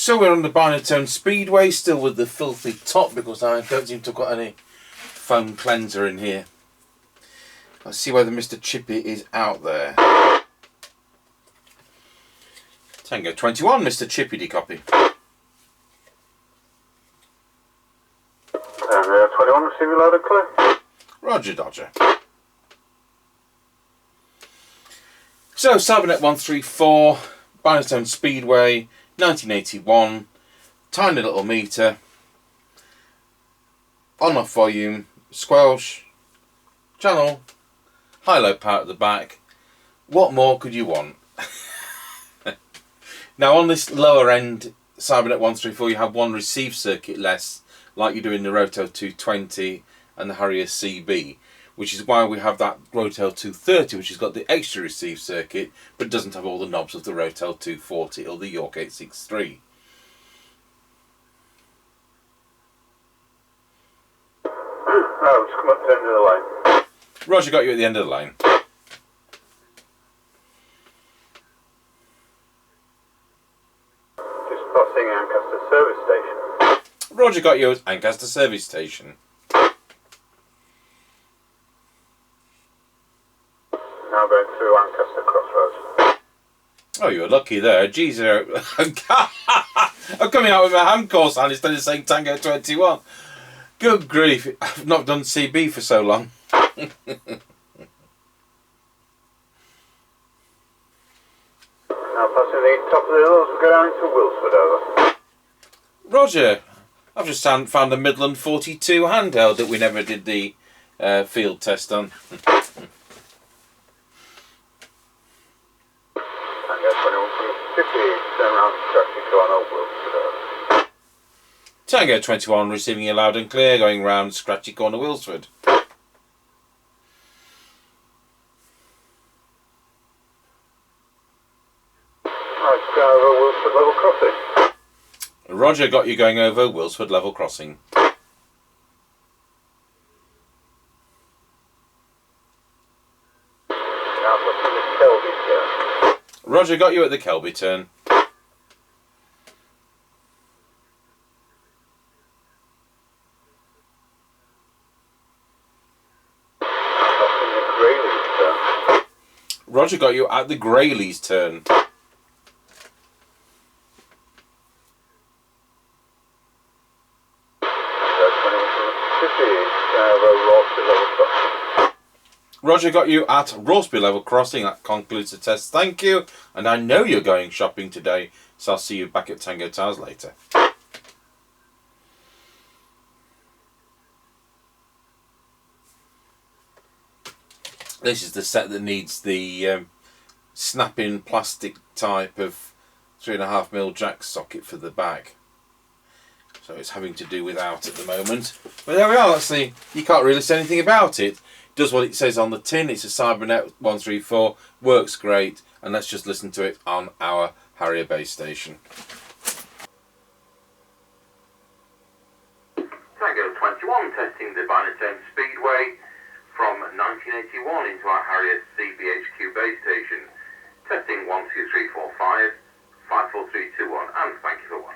So we're on the Binatone Speedway, still with the filthy top because I don't seem to have got any foam cleanser in here. Let's see whether Mr. Chippie is out there. Tango 21, Mr. Chippie, de copy. Tango 21, receiving loud and clear. Roger, Dodger. So, Cybernet 134, Binatone Speedway, 1981, tiny little meter, on-off volume, squelch, channel, high-low power at the back. What more could you want? Now on this lower end Cybernet 134 you have one receive circuit less, like you do in the Roto 220 and the Harrier CB, which is why we have that Roto 230, which has got the extra receive circuit but doesn't have all the knobs of the Roto 240 or the York 863. No, just come up to the end of the line. Roger, got you at the end of the line. Just passing Ancaster service station. Roger, got you at Ancaster service station. Now going through Ancaster Crossroads. Oh, you were lucky there. Jeez, I'm coming out with my hand call sign instead of saying Tango 21. Good grief, I've not done CB for so long. Now passing the top of the hills, we'll go down into Wilsford over. Roger, I've just found a Midland 42 handheld that we never did the field test on. Tango 21 from Chippie, turn around to traffic on Old Wilsford over. Tango 21 receiving you loud and clear, going round Scratchy Corner Wilsford. Right, go over Wilsford level crossing. Roger, got you going over Wilsford level crossing. Now passing the Kelby turn. Roger, got you at the Kelby turn. Passing the Grayleys turn. Roger, got you at the Grayleys turn. Roger, got you at Rossby level crossing. That concludes the test. Thank you. And I know you're going shopping today, so I'll see you back at Tango Towers later. This is the set that needs the snap-in plastic type of 3.5mm jack socket for the back. So it's having to do without at the moment. But there we are. Let's see. You can't really say anything about it. Does what it says on the tin. It's a Cybernet 134. Works great. And let's just listen to it on our Harrier base station. Tango 21 testing the Binatone Speedway from 1981 into our Harrier CBHQ base station. Testing 1, 2, 3, 4, 5, 5, 4, 3, 2, 1, and thank you for watching.